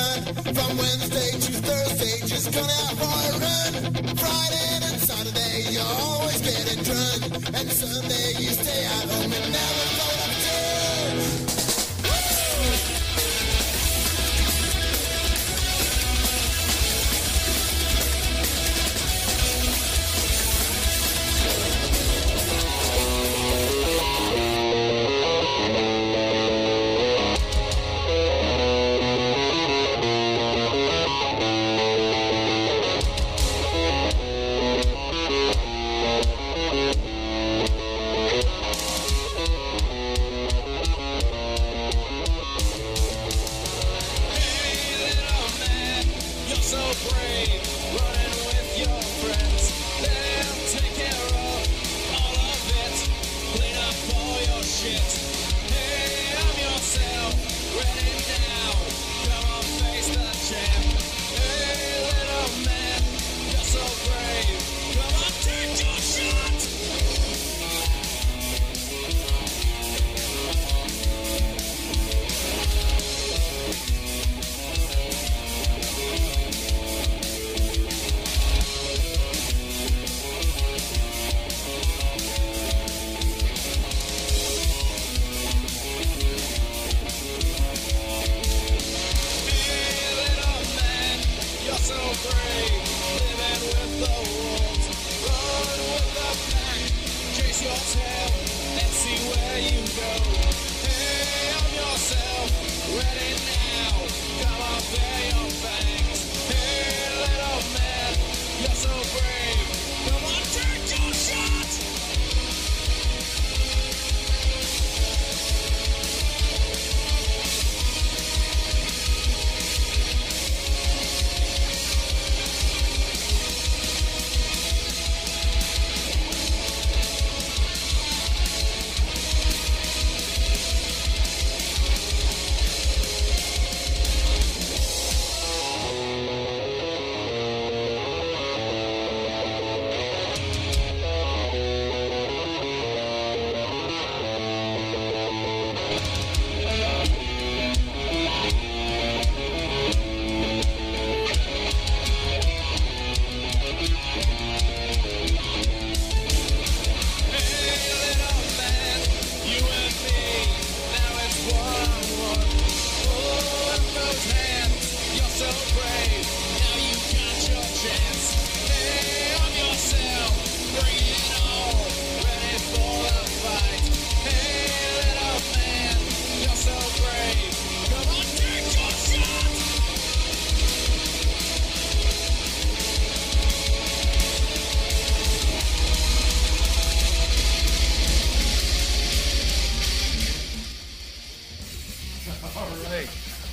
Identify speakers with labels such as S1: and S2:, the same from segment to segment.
S1: fun. From Wednesday to Thursday, just gonna have for a run. Friday and Saturday, you're always getting drunk. And Sunday, you stay at home and never go to church.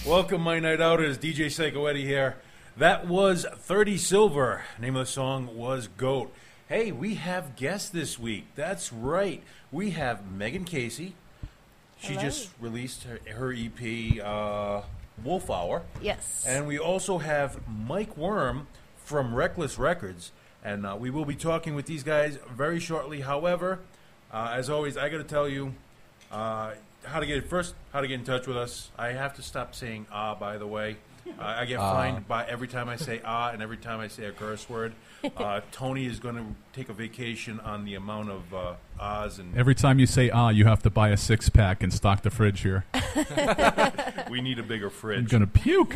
S2: Welcome, my night outers. DJ Psycho Eddie here. That was 30 Silver. Name of the song was Goat. Hey, we have guests this week. That's right. We have Megan Casey. She just released her EP, Wolf Hour.
S3: Yes.
S2: And we also have Mike Worm from Reckless Records. And we will be talking with these guys very shortly. However, as always, I got to tell you how to get in touch with us. I have to stop saying by the way. I get fined by every time I say and every time I say a curse word. Tony is going to take a vacation on the amount of ahs. And
S4: every time you say you have to buy a 6-pack and stock the fridge here.
S2: We need a bigger fridge.
S4: I'm going to puke.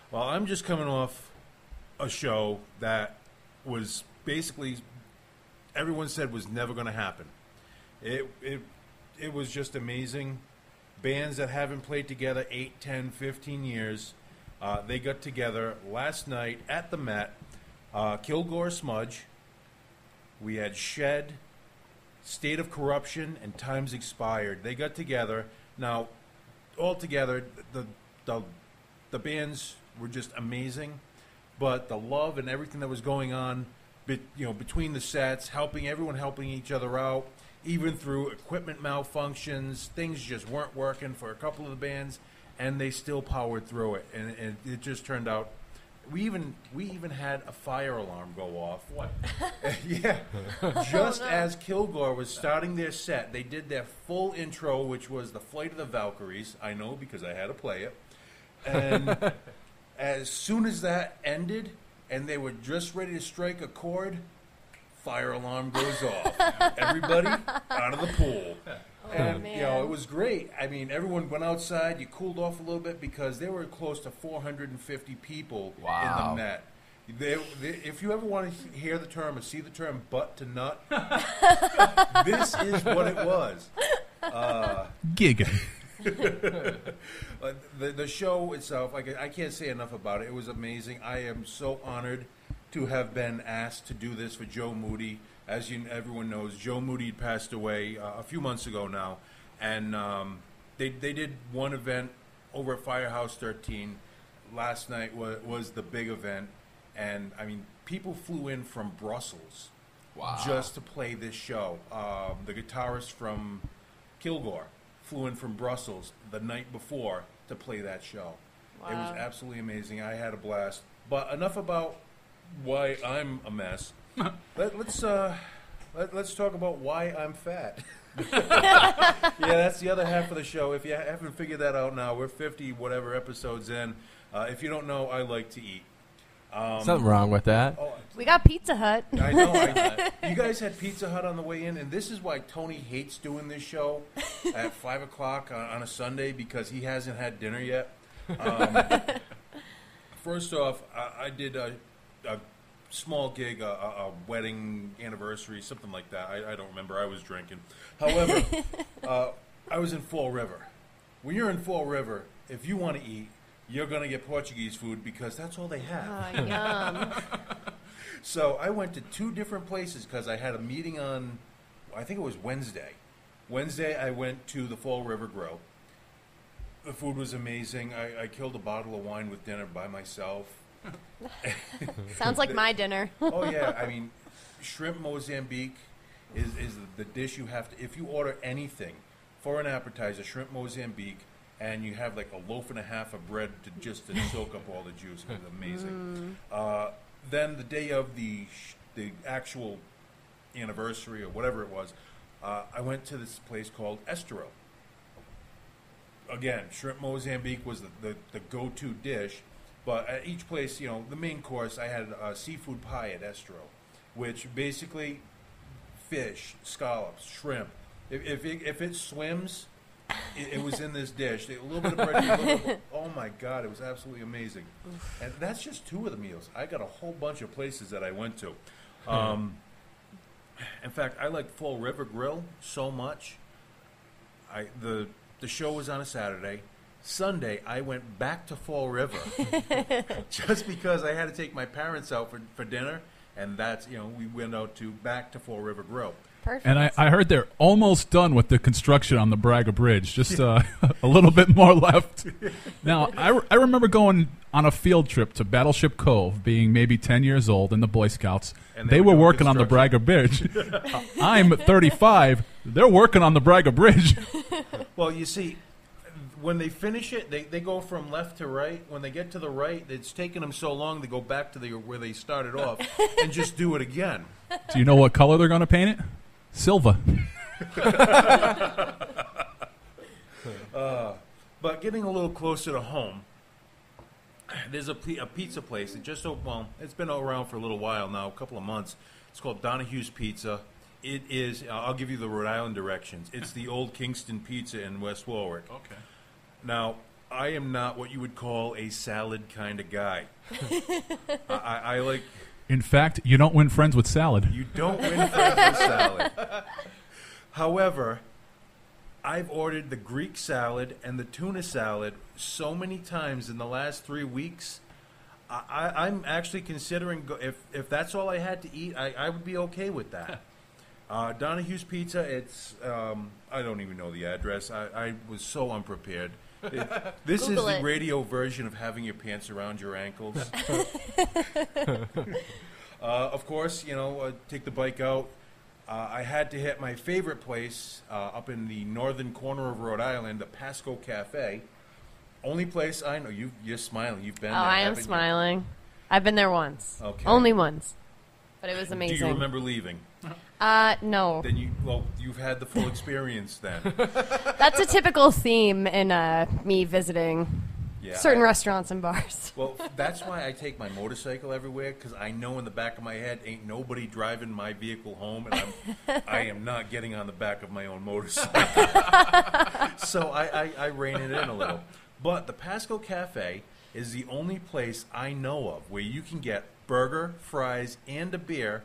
S2: Well, I'm just coming off a show that was basically everyone said was never going to happen. It was just amazing. Bands that haven't played together 8, 10, 15 years, they got together last night at the Met. Kilgore Smudge. We had Shed, State of Corruption, and Times Expired. They got together. Now, all together, the bands were just amazing, but the love and everything that was going on, between the sets, everyone helping each other out. Even through equipment malfunctions, things just weren't working for a couple of the bands, and they still powered through it. And it just turned out. We even had a fire alarm go off. What? Yeah. Just as Kilgore was starting their set, they did their full intro, which was the Flight of the Valkyries. I know because I had to play it. And as soon as that ended, and they were just ready to strike a chord, fire alarm goes off. Everybody out of the pool. And,
S3: man.
S2: it was great. I mean, everyone went outside. You cooled off a little bit because there were close to 450 people in the Met. If you ever want to hear the term or see the term butt to nut, this is what it was.
S4: Giga.
S2: The show itself, I can't say enough about it. It was amazing. I am so honored to have been asked to do this for Joe Moody. As everyone knows, Joe Moody passed away a few months ago now, and they did one event over at Firehouse 13. Last night was the big event, and I mean, people flew in from Brussels just to play this show. The guitarist from Kilgore flew in from Brussels the night before to play that show. It was absolutely amazing. I had a blast. But enough about why I'm a mess. Let's talk about why I'm fat. Yeah, that's the other half of the show. If you haven't figured that out now, we're 50 whatever episodes in. If you don't know, I like to eat.
S5: Something wrong with that.
S3: We got Pizza Hut.
S2: I know. You guys had Pizza Hut on the way in, and this is why Tony hates doing this show at 5 o'clock on a Sunday, because he hasn't had dinner yet. First off, I did a small gig, a wedding anniversary, something like that. I don't remember. I was drinking. However, I was in Fall River. When you're in Fall River, if you want to eat, you're going to get Portuguese food because that's all they have.
S3: Oh, yum.
S2: So I went to 2 different places because I had a meeting on, I think it was Wednesday. Wednesday, I went to the Fall River Grill. The food was amazing. I killed a bottle of wine with dinner by myself.
S3: Sounds like my dinner.
S2: Oh, yeah. I mean, shrimp Mozambique is the dish you have to, if you order anything for an appetizer, shrimp Mozambique, and you have like a loaf and a half of bread to soak up all the juice. It was amazing. Then the day of the actual anniversary or whatever it was, I went to this place called Estero. Again, shrimp Mozambique was the go-to dish, but at each place, the main course, I had a seafood pie at Estero, which basically fish, scallops, shrimp. If it swims, it was in this dish. A little bit of bread. Oh my God, it was absolutely amazing. And that's just 2 of the meals. I got a whole bunch of places that I went to. In fact, I like Fall River Grill so much. The show was on a Saturday. Sunday, I went back to Fall River just because I had to take my parents out for dinner, and that's we went out back to Fall River Grill.
S3: Perfect.
S4: And I heard they're almost done with the construction on the Braga Bridge. Just a little bit more left. Now, I remember going on a field trip to Battleship Cove, being maybe 10 years old in the Boy Scouts.
S2: And
S4: they were working on the Braga Bridge. I'm 35. They're working on the Braga Bridge.
S2: Well, you see, when they finish it, they go from left to right. When they get to the right, it's taking them so long to go back to where they started off and just do it again.
S4: Do you know what color they're going to paint it? Silver.
S2: But getting a little closer to home, there's a pizza place that it's been around for a little while now, a couple of months. It's called Donahue's Pizza. It is, I'll give you the Rhode Island directions. It's the old Kingston Pizza in West Warwick.
S4: Okay.
S2: Now, I am not what you would call a salad kind of guy. I like...
S4: In fact, you don't win friends with salad.
S2: You don't win friends with salad. However, I've ordered the Greek salad and the tuna salad so many times in the last 3 weeks. I'm actually considering, if that's all I had to eat, I would be okay with that. Donahue's Pizza, it's, I don't even know the address. I was so unprepared. This
S3: Google
S2: is the
S3: it.
S2: radio version of having your pants around your ankles. Of course, take the bike out. I had to hit my favorite place up in the northern corner of Rhode Island, the Pasco Cafe. Only place I know. You're smiling. You've been there.
S3: I am
S2: haven't you?
S3: smiling. I've been there once.
S2: Okay.
S3: Only once. But it was amazing.
S2: Do you remember leaving?
S3: No.
S2: Then you've had the full experience then.
S3: That's a typical theme in me visiting.
S2: Yeah,
S3: Certain restaurants and bars.
S2: Well, that's why I take my motorcycle everywhere, because I know in the back of my head ain't nobody driving my vehicle home, and I am not getting on the back of my own motorcycle. So I rein it in a little. But the Pasco Cafe is the only place I know of where you can get burger, fries, and a beer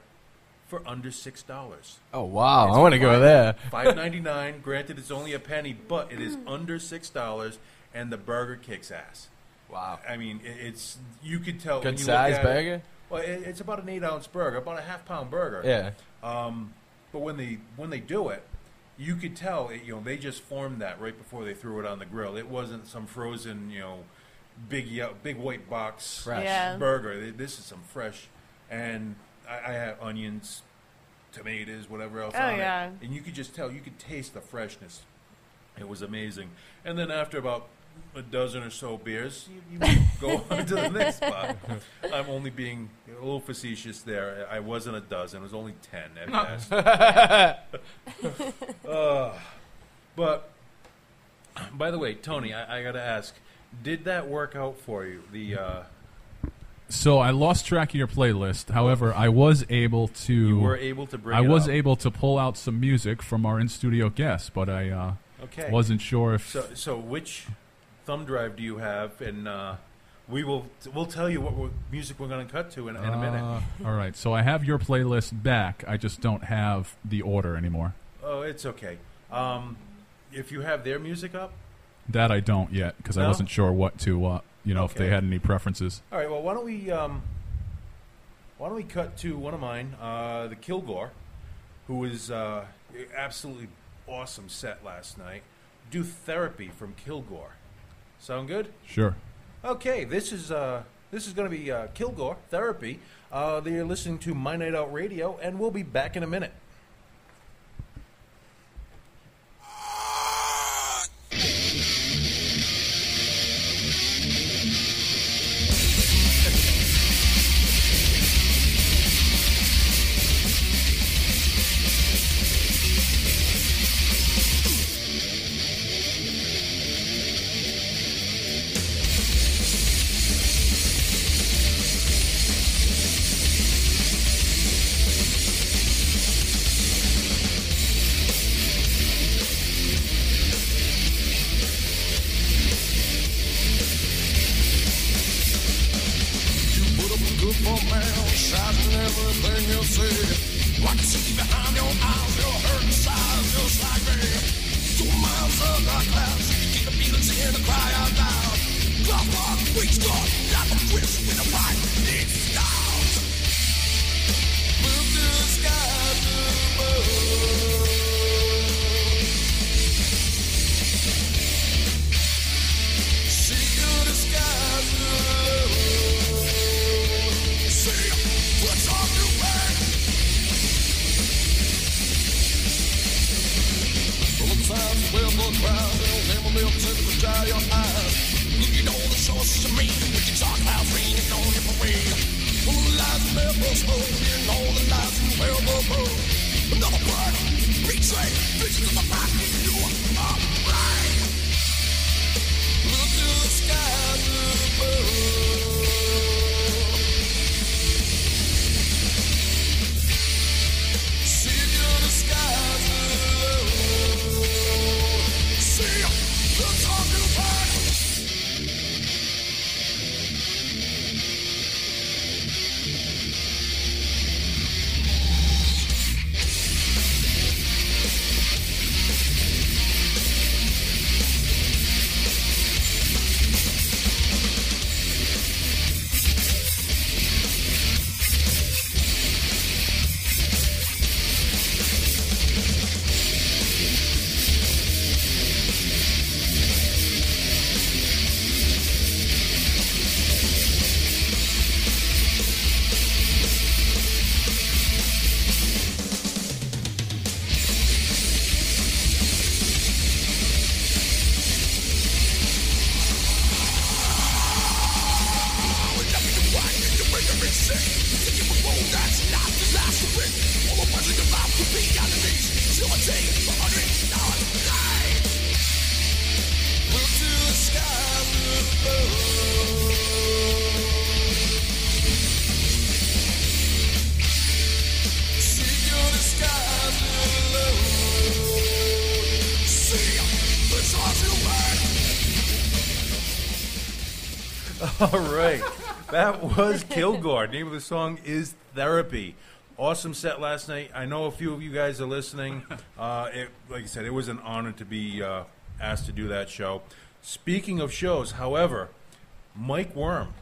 S2: for under $6.
S5: Oh, wow. I want to go there.
S2: $5.99. Granted, it's only a penny, but it is under $6, and the burger kicks ass.
S5: Wow.
S2: I mean, it's you could tell.
S5: Good size burger?
S2: Well, it's about an 8-ounce burger, about a half-pound burger.
S5: Yeah.
S2: But when they do it, you could tell, they just formed that right before they threw it on the grill. It wasn't some frozen, big white box
S3: Fresh.
S2: burger. This is some fresh, and I have onions, tomatoes, whatever else on it. And you could just tell, you could taste the freshness. It was amazing. And then after about a dozen or so beers, you go on to the next spot. I'm only being a little facetious there. I wasn't a dozen. It was only 10 at best. But, by the way, Tony, I got to ask, did that work out for you?
S4: So I lost track of your playlist. However, I was able to.
S2: You were able to bring. I
S4: was able to pull out some music from our in-studio guests, but I wasn't sure if.
S2: So which thumb drive do you have? And we'll tell you what music we're going to cut to in a minute.
S4: All right. So I have your playlist back. I just don't have the order anymore.
S2: Oh, it's okay. If you have their music up.
S4: That I don't yet, because I wasn't sure what to. If they had any preferences.
S2: All right. Well, why don't we cut to one of mine, the Kilgore, who was absolutely awesome set last night. Do Therapy from Kilgore. Sound good?
S4: Sure.
S2: Okay. This is going to be Kilgore Therapy. They're listening to MyNightOut Radio, and we'll be back in a minute. All right. That was Kilgore. Name of the song is Therapy. Awesome set last night. I know a few of you guys are listening. Like I said, it was an honor to be asked to do that show. Speaking of shows, however, Mike Worm,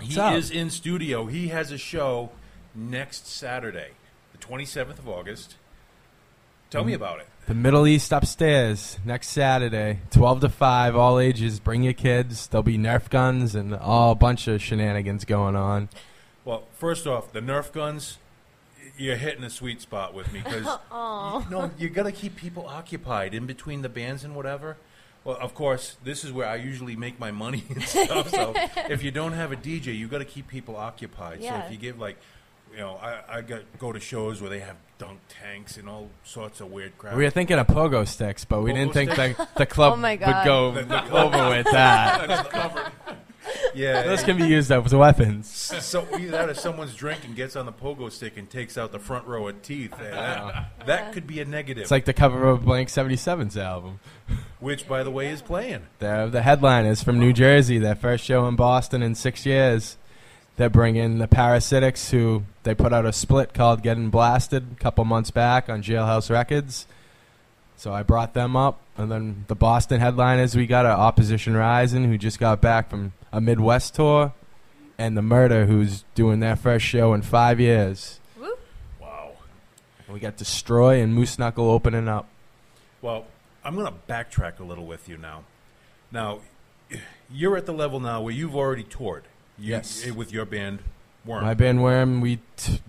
S2: he is in studio. He has a show next Saturday, the 27th of August. Tell me about it.
S5: The Middle East upstairs next Saturday, 12 to 5, all ages. Bring your kids. There'll be Nerf guns and a bunch of shenanigans going on.
S2: Well, first off, the Nerf guns, you're hitting a sweet spot with me because you got to keep people occupied in between the bands and whatever. Well, of course, this is where I usually make my money and stuff. So if you don't have a DJ, you got to keep people occupied.
S3: Yeah.
S2: So if you give I go to shows where they have dunk tanks and all sorts of weird crap.
S5: We were thinking of pogo sticks, but we didn't think the club
S3: Oh my
S5: would
S3: God.
S5: go over with that.
S2: Yeah,
S5: Those can be used as weapons.
S2: So either that or someone's drinking, gets on the pogo stick and takes out the front row of teeth. That could be a negative.
S5: It's like the cover of Blank 77's album.
S2: Which, by the way, is playing.
S5: The headline is from New Jersey, their first show in Boston in 6 years. They're bringing the Parasitics, who they put out a split called Getting Blasted a couple months back on Jailhouse Records. So I brought them up. And then the Boston headline is we got Opposition Rising, who just got back from a Midwest tour, and The Murder, who's doing their first show in 5 years.
S3: Woo.
S2: Wow.
S5: And we got Destroy and Moose Knuckle opening up.
S2: Well, I'm going to backtrack a little with you now. Now, you're at the level now where you've already toured.
S5: Yes.
S2: With your band, Worm.
S5: My band Worm, we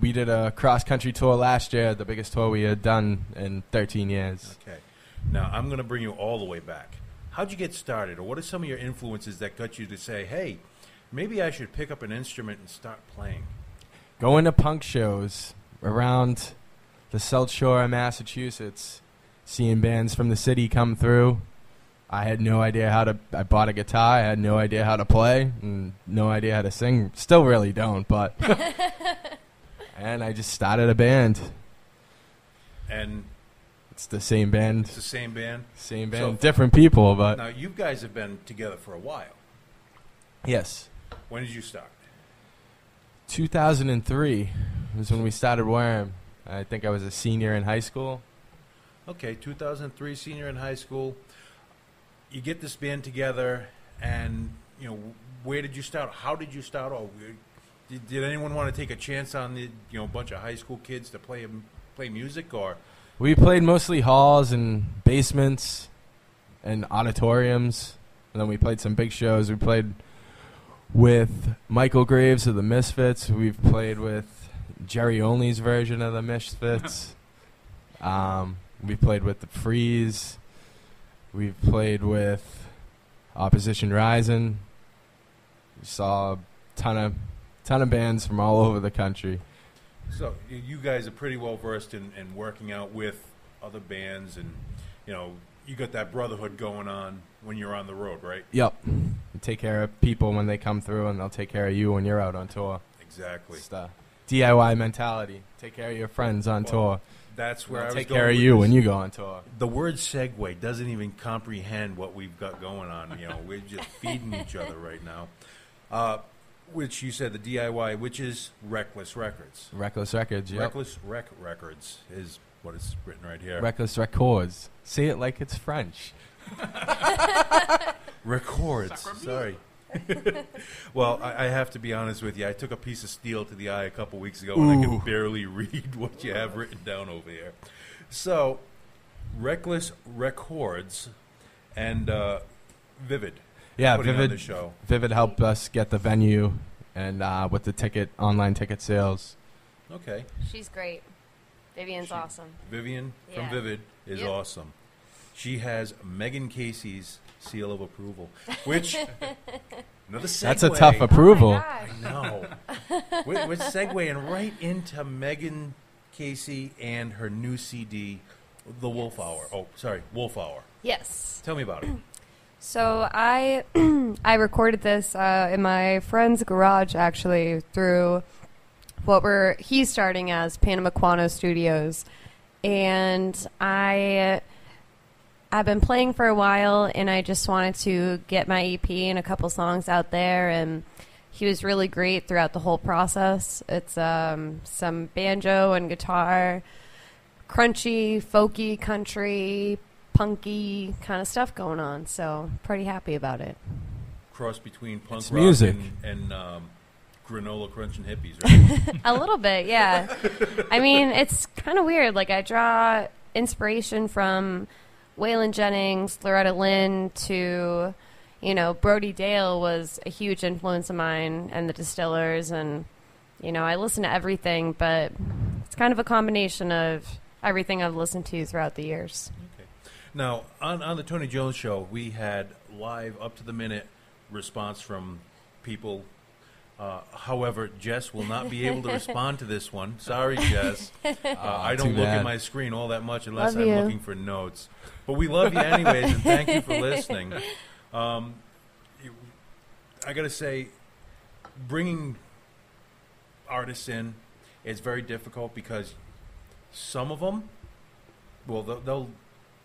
S5: did a cross-country tour last year, the biggest tour we had done in 13 years.
S2: Okay. Now, I'm going to bring you all the way back. How'd you get started, or what are some of your influences that got you to say, hey, maybe I should pick up an instrument and start playing?
S5: Going to punk shows around the South Shore of Massachusetts, seeing bands from the city come through. I had no idea I bought a guitar, I had no idea how to play, and no idea how to sing. Still really don't, but. And I just started a band.
S2: And
S5: it's the same band.
S2: it's the same band?
S5: Same band.
S2: So-
S5: Different people, but.
S2: Now, you guys have been together for a while.
S5: Yes.
S2: When did you start?
S5: 2003 was when we started Worm. I think I was a senior in high school.
S2: Okay, 2003, senior in high school. You get this band together, and, where did you start? How did you start? Did anyone want to take a chance on the, bunch of high school kids to play music, or?
S5: We played mostly halls and basements and auditoriums, and then we played some big shows. We played with Michael Graves of the Misfits. We've played with Jerry Only's version of the Misfits. We played with the Freeze. We've played with Opposition Rising. We saw a ton of bands from all over the country.
S2: So you guys are pretty well versed in working out with other bands, and you got that brotherhood going on when you're on the road, right?
S5: Yep. You take care of people when they come through, and they'll take care of you when you're out on tour.
S2: Exactly.
S5: It's the DIY mentality. Take care of your friends on tour.
S2: That's where I was
S5: take
S2: going
S5: care of
S2: with
S5: you
S2: this.
S5: when you go on tour.
S2: The word segue doesn't even comprehend what we've got going on. We're just feeding each other right now. Which you said the DIY, which is Reckless Records.
S5: Reckless Records, yep.
S2: Reckless Records is what is written right here.
S5: Reckless Records. Say it like it's French.
S2: Records. Sorry. Well, I have to be honest with you. I took a piece of steel to the eye a couple weeks ago, and I can barely read what you have written down over here. So, Reckless Records and Vivid.
S5: Yeah,
S2: putting on
S5: Vivid.
S2: the show.
S5: Vivid helped us get the venue and with the online ticket sales.
S2: Okay.
S3: She's great. Vivian's awesome.
S2: Vivian from
S3: Yeah.
S2: Vivid is
S3: Yep.
S2: awesome. She has Megan Casey's seal of approval, which another segue.
S5: That's a tough approval.
S3: Oh my gosh.
S2: No, we're segueing right into Megan Casey and her new CD, The Wolf Hour. Oh, sorry, Wolf Hour.
S3: Yes.
S2: Tell me about it.
S3: So I I recorded this in my friend's garage, actually, through he's starting as Panamaquano Studios, and I've been playing for a while, and I just wanted to get my EP and a couple songs out there, and he was really great throughout the whole process. It's some banjo and guitar, crunchy, folky, country, punky kind of stuff going on, so pretty happy about it.
S2: Cross between punk
S5: It's
S2: rock
S5: music.
S2: and granola crunching hippies, right?
S3: A little bit, yeah. I mean, it's kind of weird. Like, I draw inspiration from Waylon Jennings, Loretta Lynn, to, Brody Dale was a huge influence of mine, and the Distillers, and, I listen to everything, but it's kind of a combination of everything I've listened to throughout the years.
S2: Okay. Now, on the Tony Jones Show, we had live, up-to-the-minute response from people. However, Jess will not be able to respond to this one. Sorry, Jess. I don't look at my screen all that much unless I'm looking for notes. But we love you anyways, and thank you for listening. I got to say, bringing artists in is very difficult because some of them, well,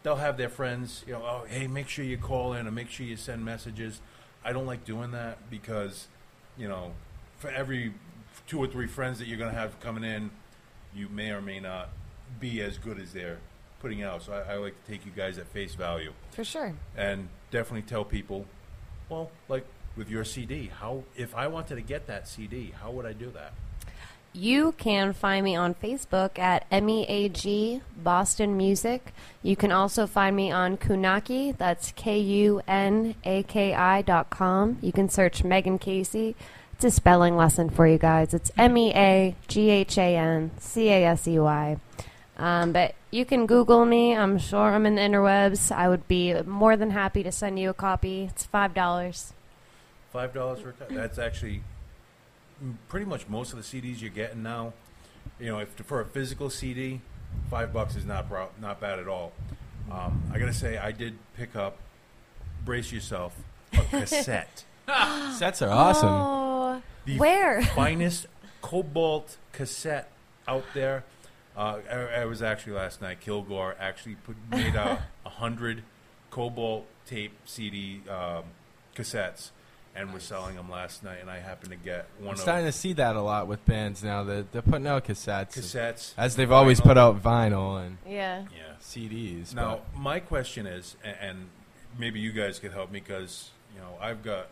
S2: they'll have their friends, oh, hey, make sure you call in or make sure you send messages. I don't like doing that because, for every 2 or 3 friends that you're going to have coming in, you may or may not be as good as they're putting out. So I like to take you guys at face value.
S3: For sure.
S2: And definitely tell people, well, like with your CD, if I wanted to get that CD, how would I do that?
S3: You can find me on Facebook at MEAG Boston Music. You can also find me on Kunaki. That's KUNAKI.com. You can search Megan Casey. It's a spelling lesson for you guys. It's MEAGHANCASEY. But you can Google me. I'm sure I'm in the interwebs. I would be more than happy to send you a copy. It's $5.
S2: $5 for a copy? That's actually pretty much most of the CDs you're getting now. If for a physical CD, $5 is not bad at all. I gotta say, I did pick up, brace yourself, a cassette.
S5: Cassettes are awesome.
S3: Oh,
S2: The
S3: where?
S2: finest Cobalt cassette out there. I was actually last night. Kilgore actually made 100 Cobalt tape CD cassettes. And we're selling them last night, and I happened to get one
S5: I'm
S2: of
S5: starting to see that a lot with bands now. They're putting out cassettes. As they've
S2: vinyl.
S5: always put out vinyl and
S3: Yeah.
S5: CDs.
S2: Now, my question is, and maybe you guys could help me because, I've got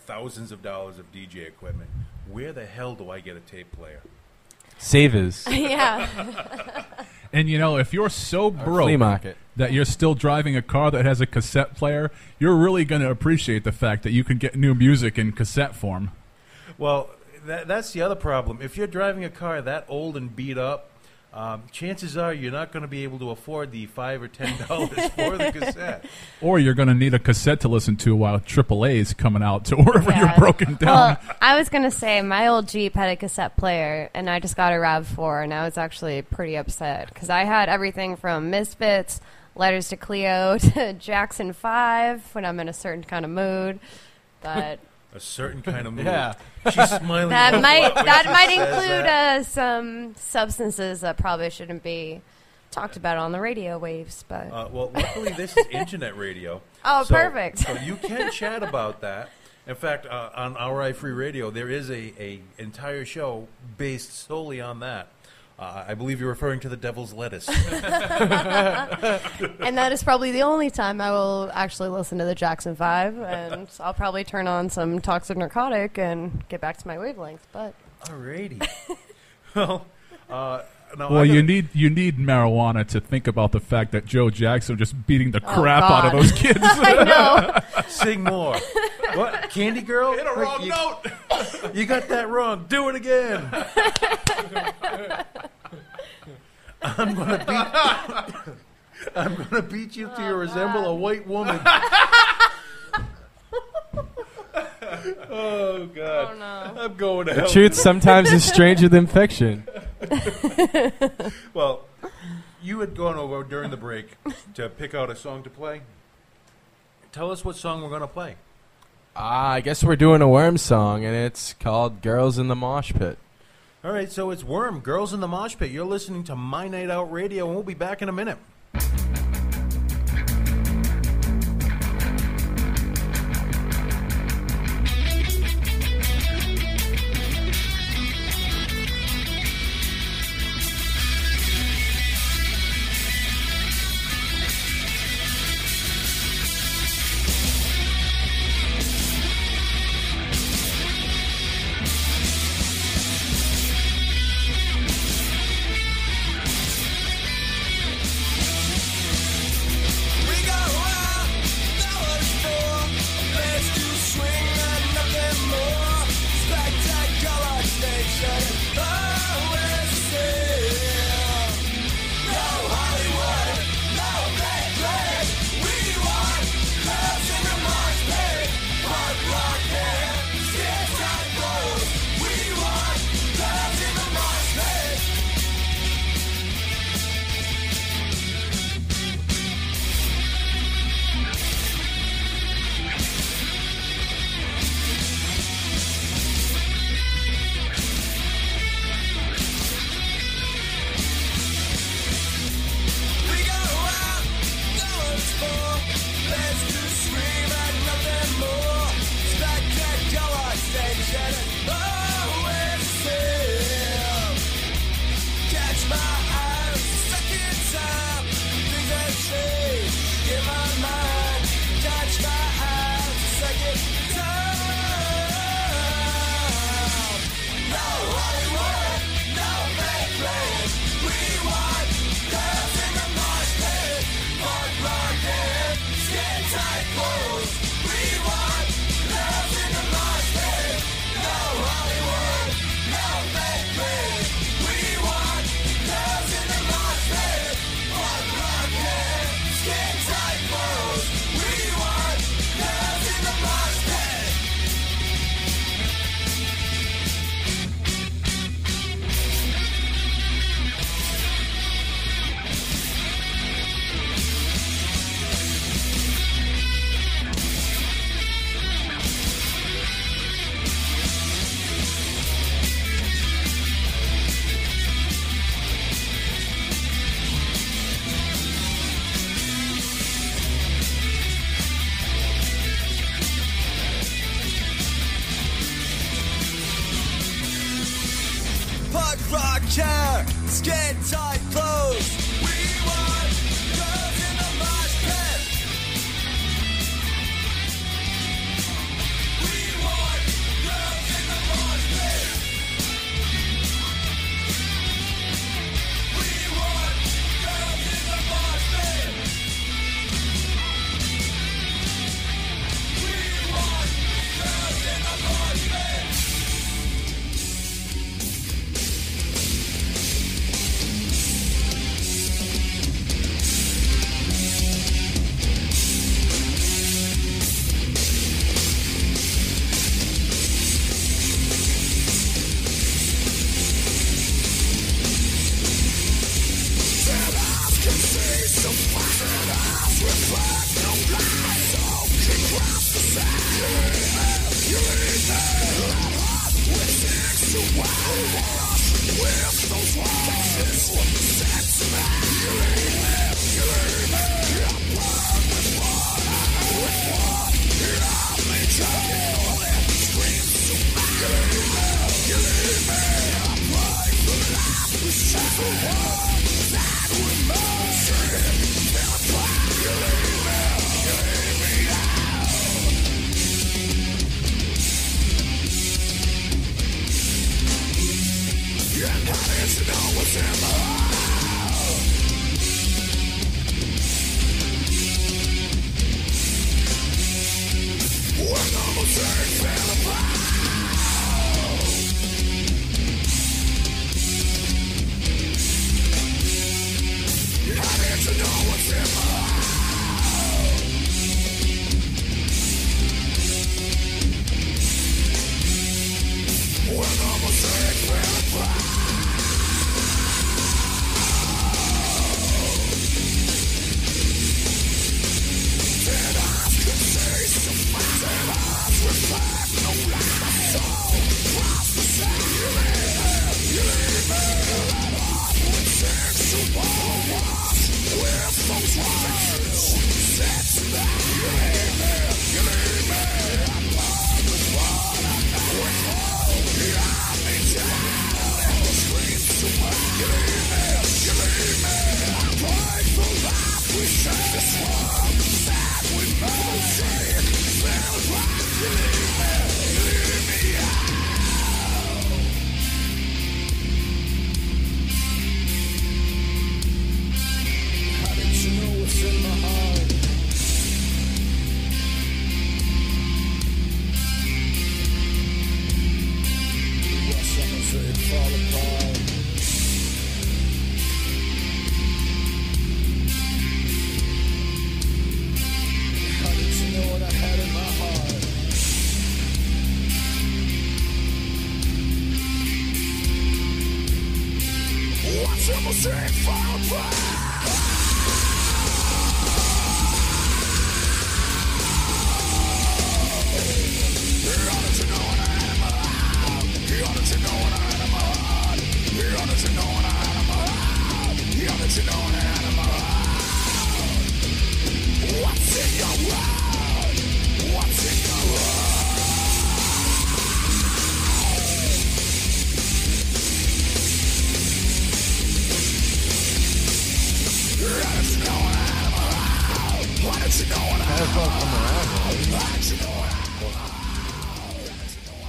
S2: thousands of dollars of DJ equipment. Where the hell do I get a tape player?
S5: Savers.
S3: Yeah.
S4: And if you're so
S5: Flea
S4: broke
S5: market.
S4: that you're still driving a car that has a cassette player, you're really going to appreciate the fact that you can get new music in cassette form.
S2: Well, that's the other problem. If you're driving a car that old and beat up, chances are you're not going to be able to afford the $5 or $10 for the cassette.
S4: Or you're going to need a cassette to listen to while AAA's coming out to wherever you're broken down.
S3: Well, I was going to say, my old Jeep had a cassette player, and I just got a RAV4, and I was actually pretty upset, because I had everything from Misfits, Letters to Cleo, to Jackson 5, when I'm in a certain kind of mood, but...
S2: A certain kind of mood.
S5: Yeah.
S2: She's smiling.
S3: That might
S2: says
S3: include
S2: that.
S3: some substances that probably shouldn't be talked about on the radio waves, but...
S2: Well, luckily this is internet radio.
S3: Oh, perfect.
S2: So you can chat about that. In fact, on RI Free Radio, there is a entire show based solely on that. I believe you're referring to the Devil's Lettuce.
S3: And that is probably the only time I will actually listen to the Jackson 5, and I'll probably turn on some Toxic Narcotic and get back to my wavelength, but...
S2: Alrighty. Well,
S4: you need marijuana to think about the fact that Joe Jackson just beating the crap out of
S3: God.
S4: those kids.
S3: I know.
S2: Sing more. What? Candy Girl?
S4: Hit a wrong note.
S2: You got that wrong. Do it again. I'm gonna beat you till you resemble a white woman. Oh God.
S3: Oh, no.
S2: I'm going to
S5: The
S2: hell.
S5: truth sometimes is stranger than fiction.
S2: Well, you had gone over during the break to pick out a song to play. tell us what song we're going to play.
S5: I guess we're doing a Worm song, and it's called Girls in the Mosh Pit.
S2: All right, so it's Worm, Girls in the Mosh Pit. You're listening to My Night Out Radio, and we'll be back in a minute.
S1: Skin tight clothes. We want girls in the mosh pit. We want girls in the mosh pit. We want girls in the mosh pit. We want girls in the mosh pit.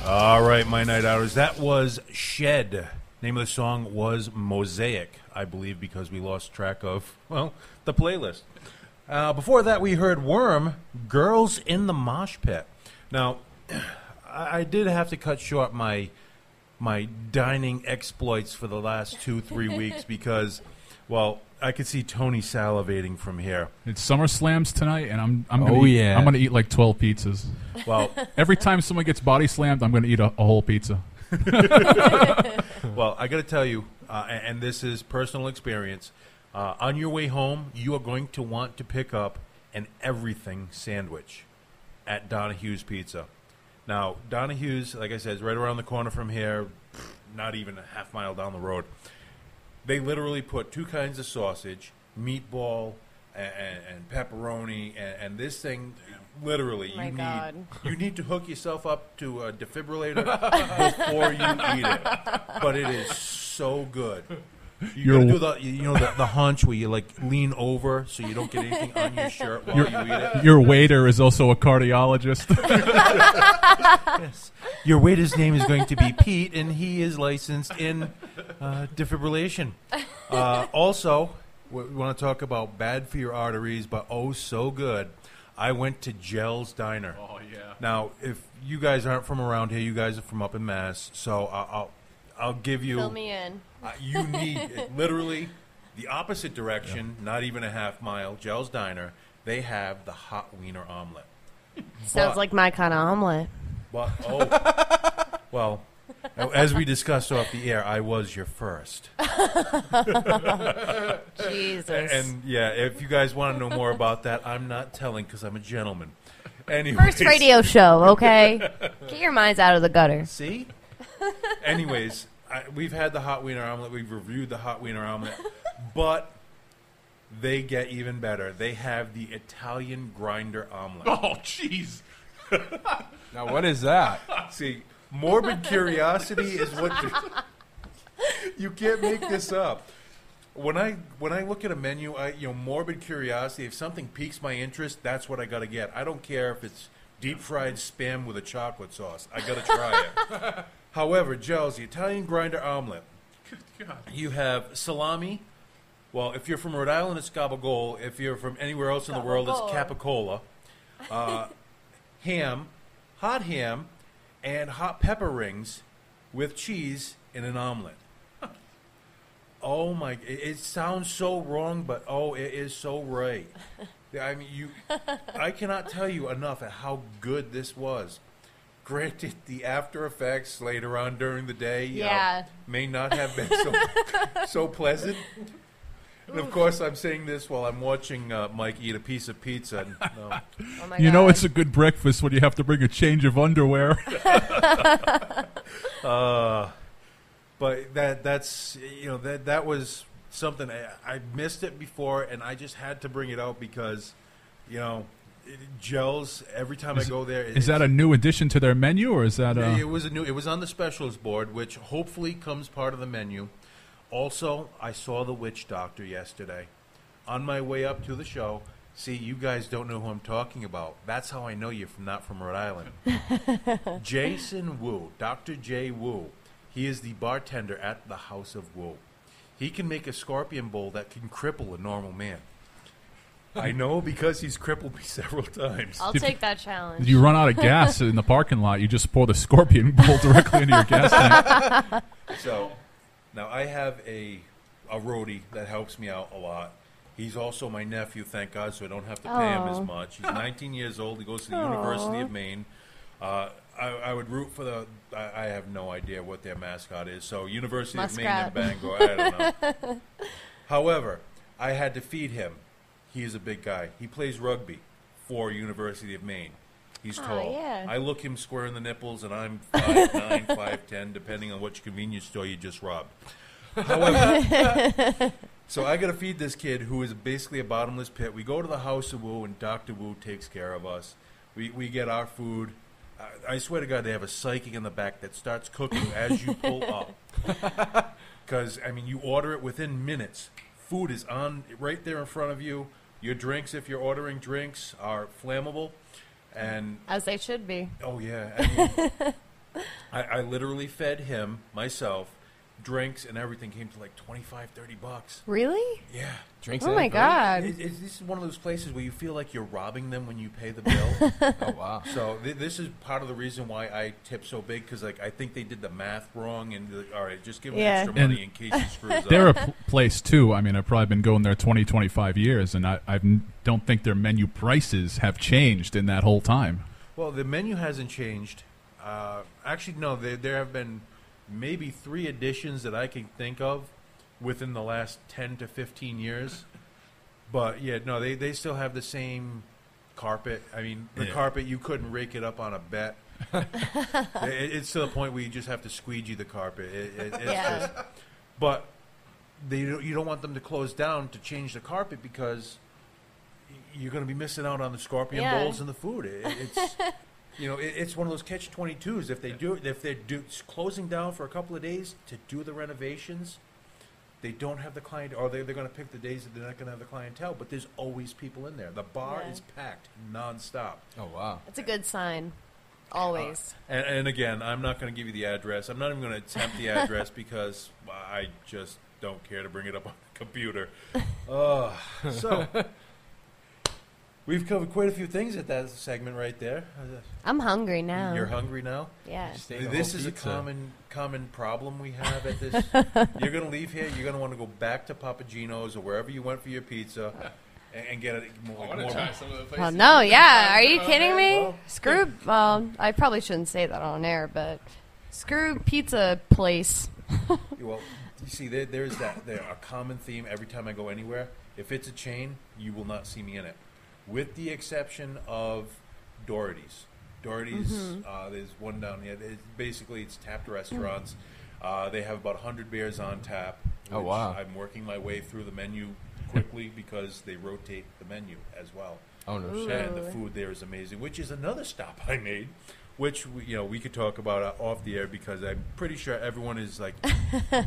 S2: All right, my night outers. That was Shed. Name of the song was Mosaic, I believe, because we lost track of, well, the playlist. Before that, we heard Worm, Girls in the Mosh Pit. Now, I did have to cut short my dining exploits for the last 2-3 weeks because, well, I could see Tony salivating from here.
S4: It's Summer Slams tonight, and I'm gonna
S5: yeah.
S4: I'm gonna eat like 12 pizzas.
S2: Well,
S4: Every time someone gets body slammed, I'm gonna eat a whole pizza.
S2: well, I got to tell you, and this is personal experience. On your way home, you are going to want to pick up an everything sandwich at Donahue's Pizza. Now, Donahue's, like I said, is right around the corner from here, not even a half mile down the road. They literally put two kinds of sausage, meatball, and pepperoni, and this thing, literally, you need to hook yourself up to a defibrillator before you eat it. But it is so good. You gotta do the hunch where you like lean over so you don't get anything on your shirt while you eat it.
S4: Your waiter is also a cardiologist.
S2: Yes. Your waiter's name is going to be Pete, and he is licensed in defibrillation. Also, we want to talk about bad for your arteries, but oh so good. I went to Gell's Diner.
S4: Oh yeah.
S2: Now, if you guys aren't from around here, you guys are from up in Mass, so I'll give you.
S3: Fill me in.
S2: You need literally the opposite direction, not even a half mile. Gell's Diner. They have the hot wiener omelet.
S3: Sounds like my kind of omelet.
S2: But well, as we discussed off the air, I was your first.
S3: Jesus.
S2: And yeah, if you guys want to know more about that, I'm not telling because I'm a gentleman. Anyways.
S3: First radio show, okay? Get your minds out of the gutter.
S2: See? Anyways, we've had the hot wiener omelet. We've reviewed the hot wiener omelet. But they get even better. They have the Italian grinder omelet.
S4: Oh, jeez.
S5: Now, what is that?
S2: See, morbid curiosity is what you can't make this up. When I look at a menu, morbid curiosity. If something piques my interest, that's what I got to get. I don't care if it's deep fried spam with a chocolate sauce. I got to try it. However, Gell's, the Italian grinder omelet. You have salami. Well, if you're from Rhode Island, it's gabagool. If you're from anywhere else in the world, it's capicola. Ham, hot ham, and hot pepper rings with cheese in an omelet. Oh my! It sounds so wrong, but it is so right. I mean, I cannot tell you enough at how good this was. Granted, the after effects later on during the day, may not have been so pleasant. And of course, I'm saying this while I'm watching Mike eat a piece of pizza. And,
S3: Oh my
S4: You know
S3: God.
S4: it's a good breakfast when you have to bring a change of underwear.
S2: But that's that was something I missed it before, and I just had to bring it out because Gell's every time I go there.
S4: Is that a new addition to their menu, or is that
S2: It was it was on the specials board, which hopefully comes part of the menu. Also, I saw The Witch Doctor yesterday on my way up to the show. See, you guys don't know who I'm talking about. That's how I know you're not from Rhode Island. Jason Wu, Dr. J. Wu. He is the bartender at the House of Wu. He can make a scorpion bowl that can cripple a normal man. I know because he's crippled me several times.
S3: I'll take that challenge.
S4: Did you run out of gas in the parking lot? You just pour the scorpion bowl directly into your gas tank.
S2: So, now I have a roadie that helps me out a lot. He's also my nephew, thank God, so I don't have to pay him as much. He's 19 years old. He goes to the University of Maine. I would root for the. I have no idea what their mascot is. So University
S3: Muskrat.
S2: of Maine in Bangor. I don't know. However, I had to feed him. He is a big guy. He plays rugby for University of Maine. He's tall.
S3: Yeah.
S2: I look him square in the nipples, and I'm 5'9", 5'10", depending on which convenience store you just robbed. However, so I got to feed this kid who is basically a bottomless pit. We go to the House of Wu, and Dr. Wu takes care of us. We get our food. I swear to God, they have a psychic in the back that starts cooking as you pull up. Because, I mean, you order it within minutes. Food is on right there in front of you. Your drinks, if you're ordering drinks, are flammable. And
S3: As they should be.
S2: oh, yeah. I mean, I literally fed him, myself, drinks and everything came to like $25, $30.
S3: Really?
S2: Yeah.
S5: Drinks
S3: Oh
S5: and
S3: my
S5: everything.
S3: God.
S2: This is one of those places where you feel like you're robbing them when you pay the bill.
S5: Oh, wow.
S2: So this is part of the reason why I tip so big, because like I think they did the math wrong, and like, all right, just give them
S3: Yeah.
S2: extra money in case he screws up.
S4: They're a place, too. I mean, I've probably been going there 20, 25 years, and I don't think their menu prices have changed in that whole time.
S2: Well, the menu hasn't changed. Actually, no, there have been maybe 3 additions that I can think of within the last 10 to 15 years. But, yeah, no, they still have the same carpet. I mean, the carpet, you couldn't rake it up on a bet. It's to the point where you just have to squeegee the carpet. It's
S3: Yeah.
S2: just, but you don't want them to close down to change the carpet because you're going to be missing out on the scorpion
S3: Yeah.
S2: bowls and the food. It's it's one of those catch-22s. If they're closing down for a couple of days to do the renovations, they don't have the client, or they're going to pick the days that they're not going to have the clientele. But there's always people in there. The bar
S3: Yeah.
S2: is packed nonstop.
S5: Oh, wow.
S3: It's a good sign. Always.
S2: And again, I'm not going to give you the address. I'm not even going to attempt the address because I just don't care to bring it up on the computer. So we've covered quite a few things at that segment right there.
S3: I'm hungry now.
S2: You're hungry now?
S3: Yeah.
S5: Just ate a
S2: This
S5: whole
S2: is
S5: pizza.
S2: a common problem we have at this. You're going to leave here. You're going to want to go back to Papagino's or wherever you went for your pizza and get it more.
S5: some of the places.
S3: Well, no, yeah. Are you kidding me?
S2: Well,
S3: Screw. Well, I probably shouldn't say that on air, but screw pizza place.
S2: Well, you see, there's a common theme every time I go anywhere. If it's a chain, you will not see me in it, with the exception of Doherty's. Doherty's, there's one down here. It's tapped restaurants. They have about 100 beers on tap.
S5: Oh,
S2: which
S5: wow.
S2: I'm working my way through the menu quickly because they rotate the menu as well.
S5: Oh, no
S3: Ooh.
S5: shit.
S2: And the food there is amazing, which is another stop I made, which we could talk about off the air because I'm pretty sure everyone is like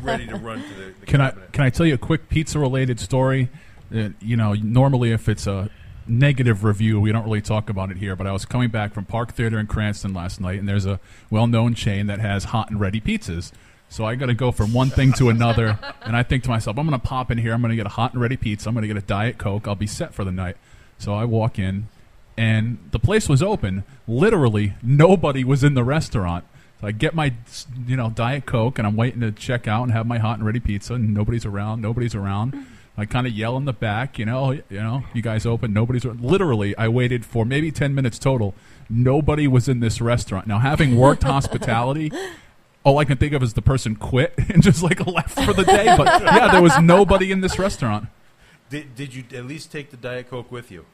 S2: ready to run to the
S4: Can
S2: cabinet.
S4: I tell you a quick pizza-related story? Normally if it's a negative review, we don't really talk about it here, but I was coming back from Park Theater in Cranston last night, and there's a well-known chain that has hot and ready pizzas. So I got to go from one thing to another, and I think to myself, I'm going to pop in here, I'm going to get a hot and ready pizza, I'm going to get a Diet Coke, I'll be set for the night. So I walk in, and the place was open. Literally, nobody was in the restaurant. So I get my Diet Coke, and I'm waiting to check out and have my hot and ready pizza, and nobody's around. I kind of yell in the back, you guys open, nobody's around. Literally, I waited for maybe 10 minutes total. Nobody was in this restaurant. Now, having worked hospitality, all I can think of is the person quit and just left for the day. But yeah, there was nobody in this restaurant.
S2: Did you at least take the Diet Coke with you?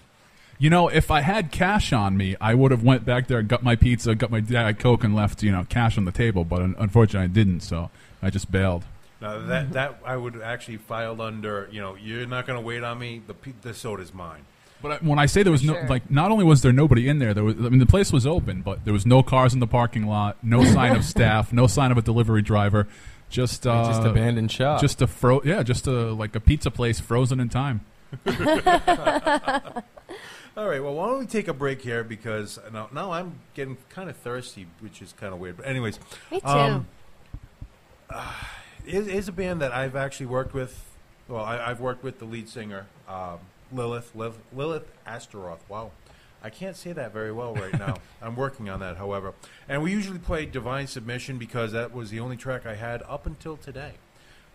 S4: If I had cash on me, I would have went back there, got my pizza, got my Diet Coke, and left cash on the table. But unfortunately, I didn't, so I just bailed.
S2: Now that I would actually filed under. You're not going to wait on me. The soda's mine.
S4: But when I say there was
S3: Sure.
S4: not only was there nobody in there, the place was open, but there was no cars in the parking lot, no sign of staff, no sign of a delivery driver, just
S5: abandoned shop.
S4: just a pizza place frozen in time.
S2: All right. Well, why don't we take a break here because now I'm getting kind of thirsty, which is kind of weird. But anyways,
S3: Me too.
S2: is a band that I've actually worked with. Well, I've worked with the lead singer, Lilith Astaroth. Wow. I can't say that very well right now. I'm working on that, however. And we usually play Divine Submission because that was the only track I had up until today.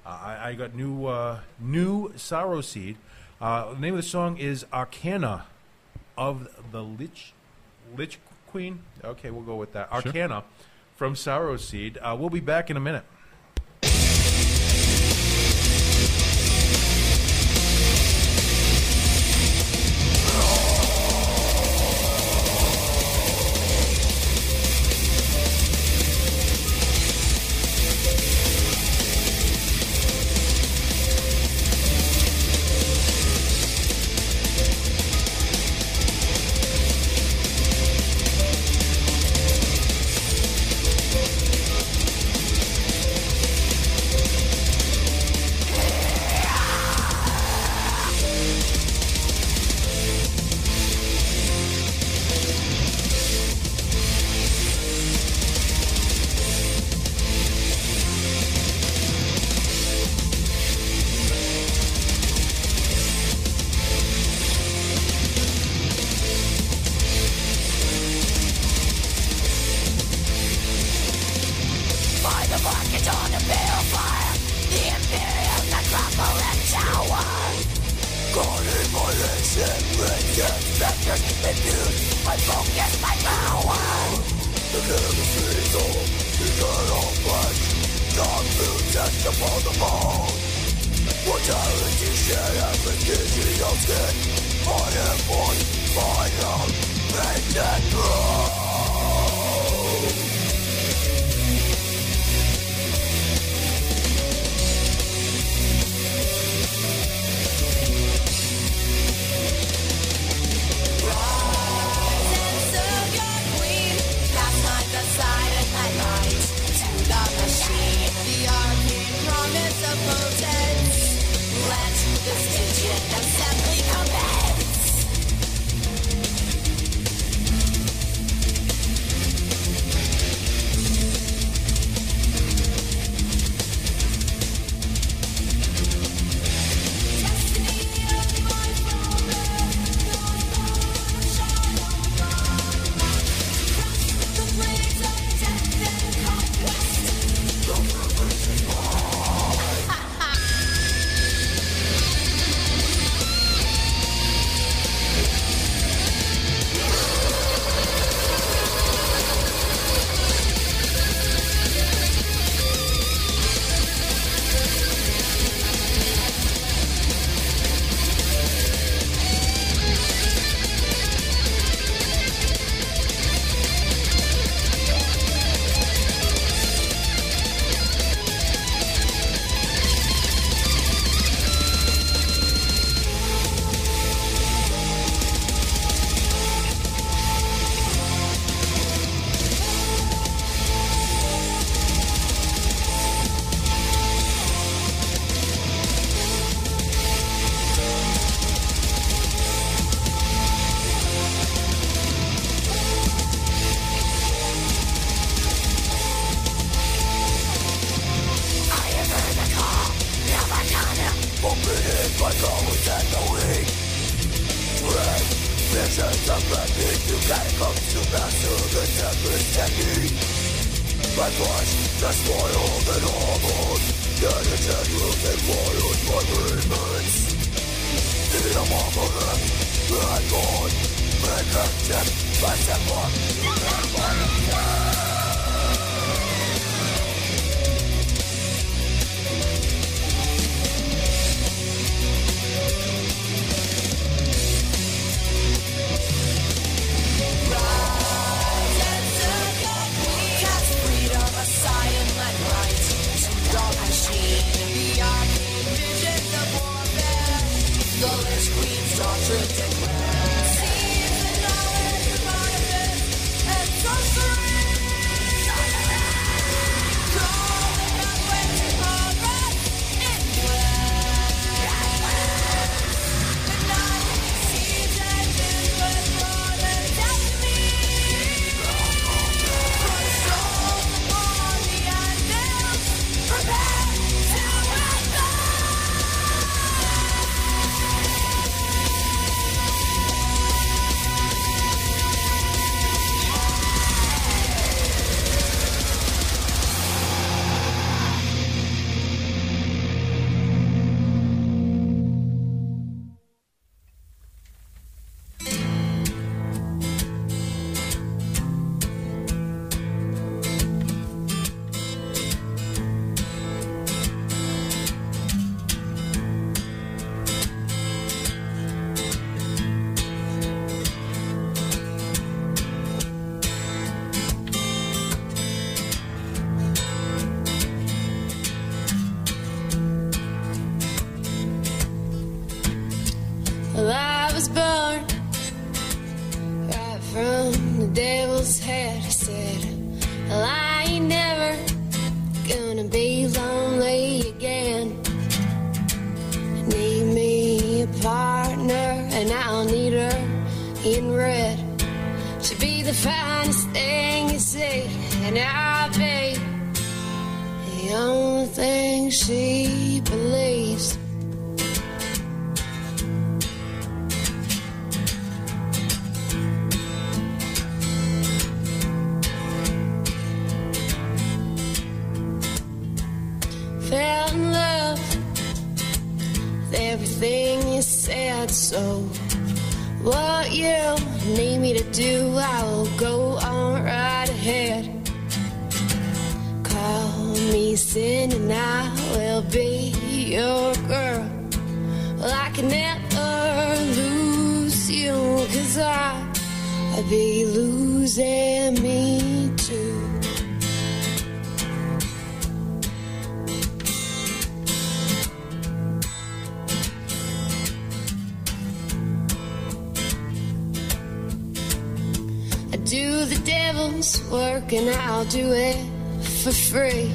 S2: I got new Sorrow Seed. The name of the song is Arcana of the Lich Queen? Okay, we'll go with that.
S4: Sure.
S2: Arcana from Sorrow Seed. We'll be back in a minute.
S1: See the knowledge part of it, and sorcery. say, and I'll be the only thing she believes. Fell in love with everything you said, so what you need me to do, I will go on right ahead. Call me sin and I will be your girl. Well, I can never lose you, 'cause I'd be losing me too. Do the devil's work and I'll do it for free.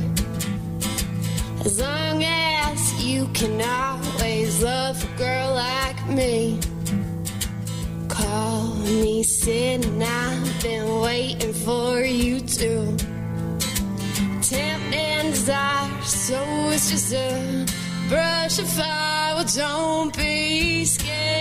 S1: As long as you can always love a girl like me. Call me sin and I've been waiting for you to. Tempt and desire, so it's just a brush of fire. Well, don't be scared.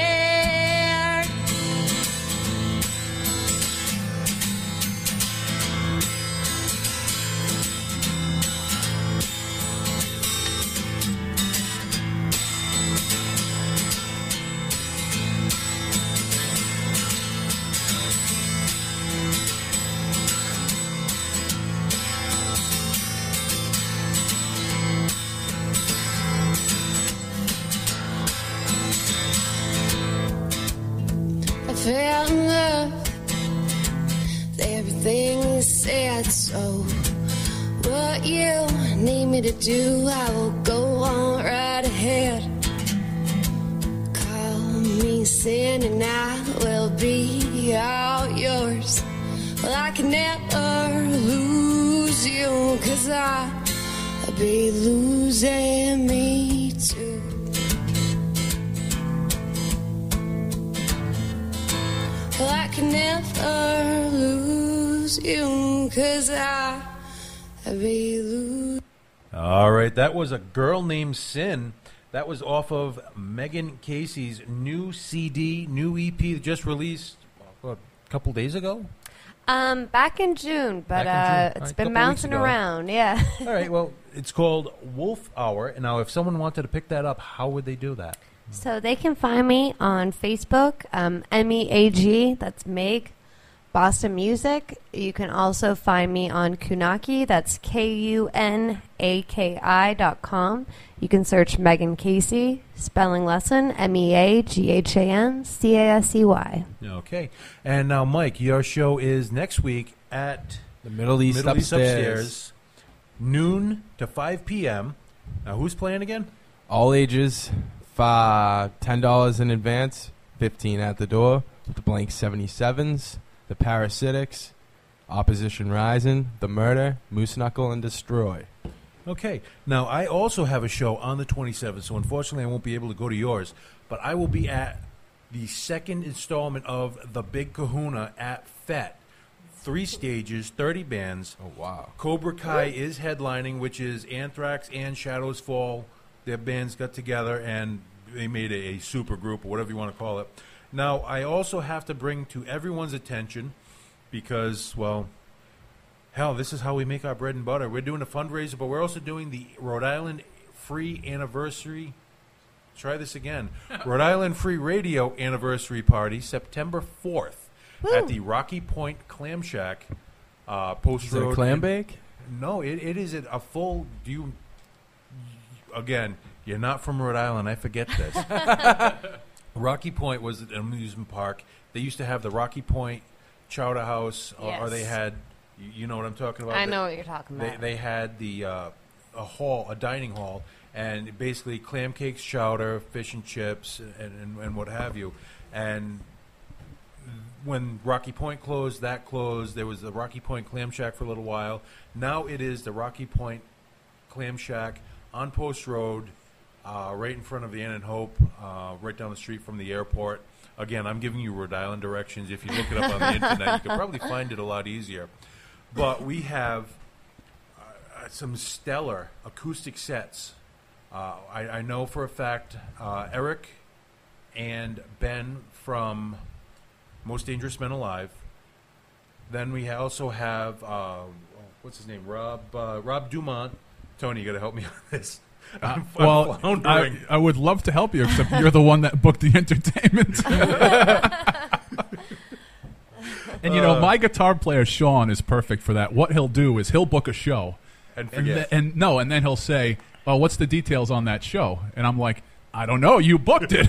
S1: Fell in love with everything you said, so what you need me to do, I will go on right ahead. Call me sin and I will be all yours. Well, I can never lose you, 'cause I'll be losing me too. Well, I can never lose you, 'cause I'll be losing.
S2: All right, that was A Girl Named Sin. That was off of Megan Casey's new CD, new EP that just released a couple days ago.
S3: Back in June, but
S2: Back in June.
S3: it's
S2: Right,
S3: been
S2: couple
S3: bouncing
S2: weeks ago.
S3: around. Yeah.
S2: All right, well, it's called Wolf Hour. And now, if someone wanted to pick that up, how would they do that?
S3: So they can find me on Facebook, MEAG, that's Meg, Boston Music. You can also find me on Kunaki, that's KUNAKI.com. You can search Megan Casey, spelling lesson, MEAGHANCASEY.
S2: Okay. And now, Mike, your show is next week at
S5: The Middle East upstairs.
S2: Noon to 5 p.m. Now, who's playing again?
S5: All ages, $10 in advance, $15 at the door. The Blank 77s, the Parasitics, Opposition Rising, The Murder, Moose Knuckle, and Destroy.
S2: Okay. Now, I also have a show on the 27th, so unfortunately I won't be able to go to yours, but I will be at the second installment of The Big Kahuna at FET. 3 stages, 30 bands.
S5: Oh, wow.
S2: Cobra Kai is headlining, which is Anthrax and Shadows Fall. Their bands got together and they made a super group, or whatever you want to call it. Now, I also have to bring to everyone's attention, because, well, hell, this is how we make our bread and butter. We're doing a fundraiser, but we're also doing the Rhode Island Free Anniversary. Try this again. Rhode Island Free Radio Anniversary Party, September 4th at the Rocky Point Clam Shack. Post
S5: Is it
S2: Road.
S5: a clam bake?
S2: No, it is a full. Again, you're not from Rhode Island. I forget this. Rocky Point was an amusement park. They used to have the Rocky Point Chowder House, or they had, you know what I'm talking about?
S3: I know what you're talking about.
S2: They had the a dining hall, and basically clam cakes, chowder, fish and chips, and what have you. And when Rocky Point closed, that closed. There was the Rocky Point Clam Shack for a little while. Now it is the Rocky Point Clam Shack on Post Road, right in front of the Inn and Hope, right down the street from the airport. Again, I'm giving you Rhode Island directions. If you look it up on the internet, you can probably find it a lot easier. But we have some stellar acoustic sets. I know for a fact Eric and Ben from Most Dangerous Men Alive. Then we also have, what's his name, Rob Dumont. Tony, you got to help me on this. I'm floundering.
S4: I would love to help you, except you're the one that booked the entertainment. And my guitar player Sean is perfect for that. What he'll do is he'll book a show,
S2: and forget.
S4: And then he'll say, "Well, what's the details on that show?" And I'm like, "I don't know. You booked it."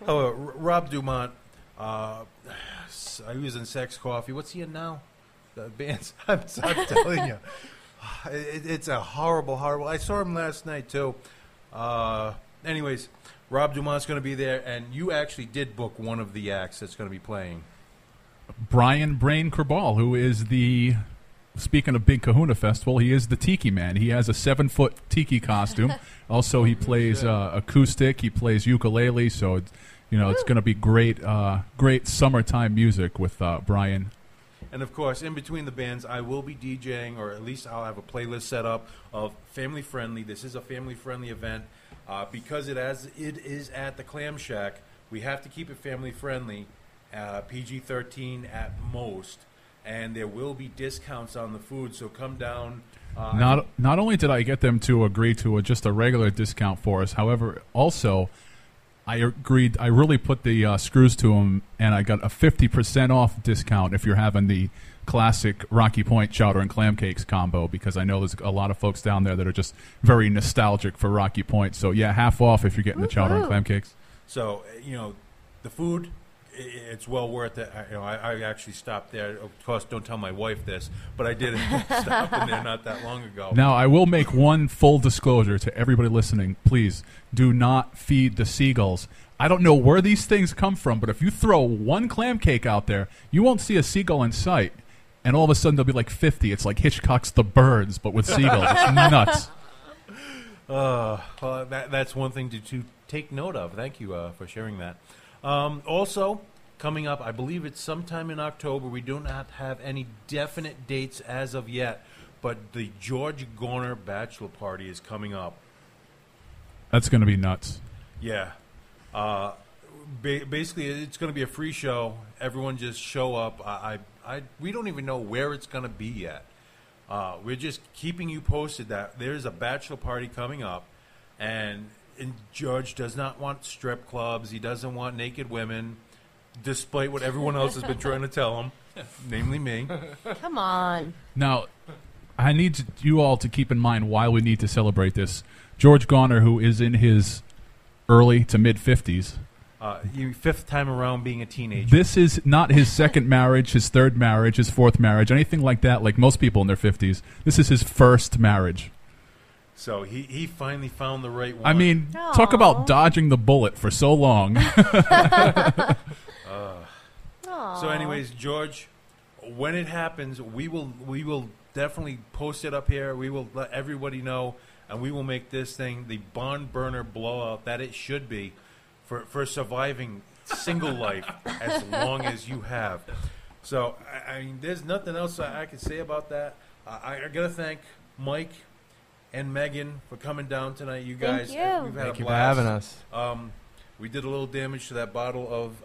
S2: Rob Dumont. He was in Sex Coffee. What's he in now? The band's. I'm telling you, it's a horrible. I saw him last night too. Anyways, Rob Dumont's going to be there, and you actually did book one of the acts that's going to be playing.
S4: Brian Brain Kerbal, who is speaking of Big Kahuna Festival, he is the Tiki Man. He has a 7-foot Tiki costume. Also, he plays acoustic. He plays ukulele. So, it's going to be great summertime music with Brian.
S2: And, of course, in between the bands, I will be DJing, or at least I'll have a playlist set up of family-friendly. This is a family-friendly event. Because it is at the Clam Shack, we have to keep it family-friendly. PG-13 at most, and there will be discounts on the food, so come down.
S4: Not only did I get them to agree to just a regular discount for us, however, also I agreed. I really put the screws to them, and I got a 50% off discount if you're having the classic Rocky Point chowder and clam cakes combo, because I know there's a lot of folks down there that are just very nostalgic for Rocky Point. So yeah, half off if you're getting the chowder and clam cakes.
S2: So the food. It's well worth it. I actually stopped there. Of course, don't tell my wife this, but I did stop in there not that long ago.
S4: Now, I will make one full disclosure to everybody listening. Please do not feed the seagulls. I don't know where these things come from, but if you throw one clam cake out there, you won't see a seagull in sight, and all of a sudden there'll be like 50. It's like Hitchcock's The Birds, but with seagulls. It's nuts.
S2: Well, that's one thing to take note of. Thank you for sharing that. Also, coming up, I believe it's sometime in October. We do not have any definite dates as of yet, but the George Garner Bachelor Party is coming up.
S4: That's going to be nuts.
S2: Yeah. Basically, it's going to be a free show. Everyone just show up. We don't even know where it's going to be yet. We're just keeping you posted that there's a bachelor party coming up, and George does not want strip clubs. He doesn't want naked women, despite what everyone else has been trying to tell him, namely me.
S3: Come on.
S4: Now, I need you all to keep in mind why we need to celebrate this. George Garner, who is in his early to mid-50s.
S2: Fifth time around being a teenager.
S4: This is not his second marriage, his third marriage, his fourth marriage, anything like that, like most people in their 50s. This is his first marriage.
S2: So he finally found the right one.
S4: I mean, talk about dodging the bullet for so long.
S2: So anyways, George, when it happens, we will definitely post it up here. We will let everybody know, and we will make this thing the barn burner blowout that it should be for surviving single life as long as you have. So, I mean, there's nothing else I can say about that. I got to thank Mike and Megan for coming down tonight. You guys,
S3: Thank you.
S2: We've had
S5: Thank
S2: a
S5: you for
S2: blast.
S5: having us.
S2: We did a little damage to that bottle of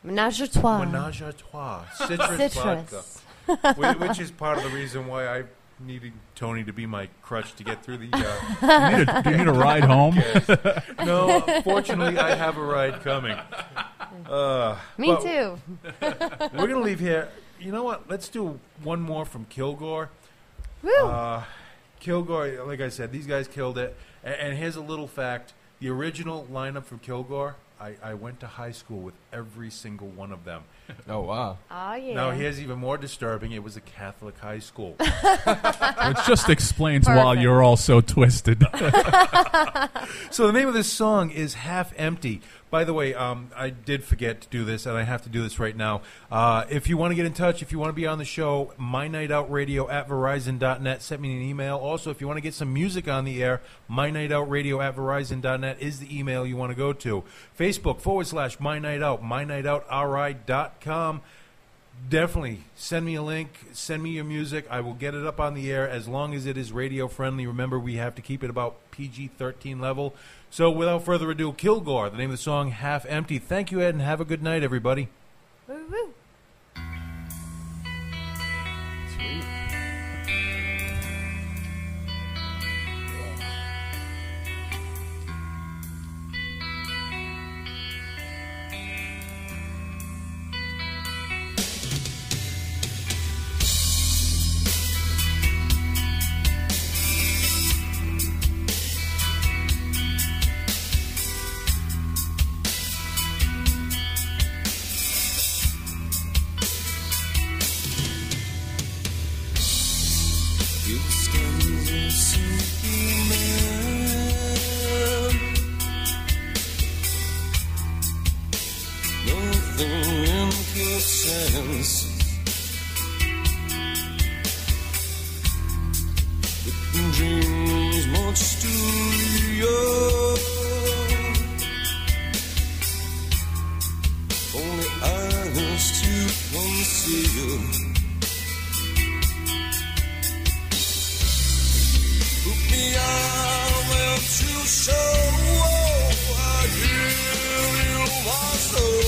S3: Menage a trois.
S2: Menage a trois, citrus vodka, which is part of the reason why I needed Tony to be my crutch to get through the.
S4: Do you need a ride home?
S2: No, fortunately, I have a ride coming.
S3: Me too.
S2: We're going to leave here. You know what? Let's do one more from Kilgore.
S3: Woo.
S2: Kilgore, like I said, these guys killed it. And here's a little fact. The original lineup from Kilgore, I went to high school with every single one of them.
S5: Oh, wow.
S3: Oh, yeah.
S2: Now, here's even more disturbing. It was a Catholic high school.
S4: Which just explains why
S3: Perfect.
S4: you're all so twisted.
S2: So the name of this song is Half Empty. By the way, I did forget to do this, and I have to do this right now. If you want to get in touch, if you want to be on the show, MyNightOutRadio@Verizon.net. Send me an email. Also, if you want to get some music on the air, MyNightOutRadio@Verizon.net is the email you want to go to. Facebook /MyNightOut, MyNightOutRI.com. Definitely. Send me a link. Send me your music. I will get it up on the air as long as it is radio friendly. Remember, we have to keep it about PG-13 level. So without further ado, Kilgore, the name of the song, Half Empty. Thank you, Ed, and have a good night, everybody.
S3: Woo-woo.
S5: Sweet.
S1: Dreams much too young. Only eyes to conceal. Look me out well to show. I give you my soul.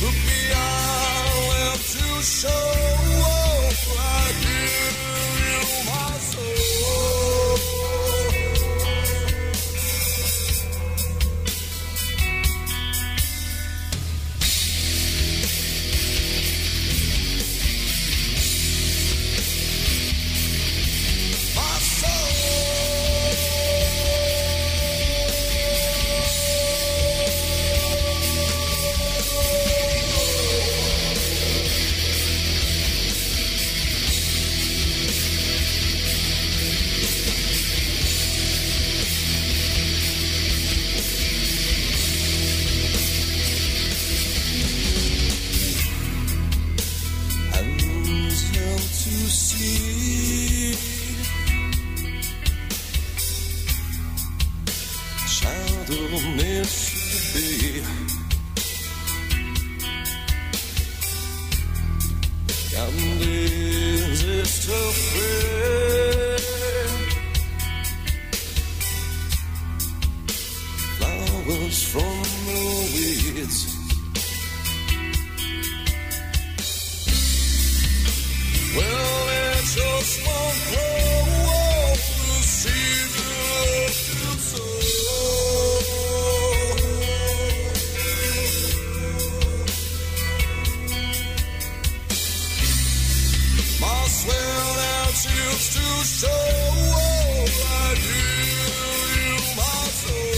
S1: Look me out well to show. I give you my soul. My hands held to see. Shadow needs to be. And is it to free? Flowers from the weeds. Well, it just won't grow. The seeds of to sow. My swell out seems to show. I give you my soul.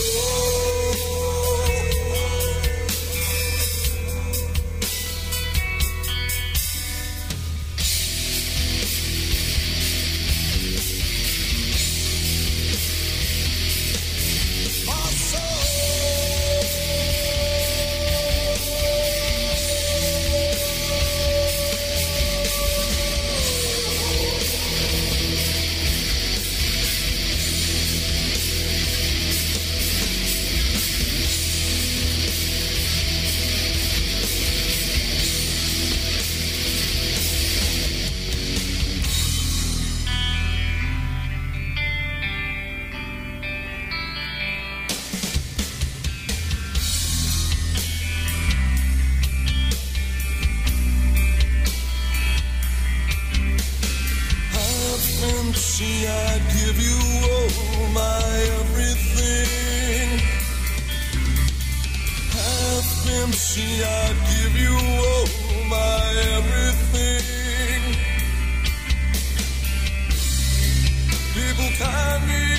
S1: My See, I give you all my everything. Half empty, I give you all my everything. People can be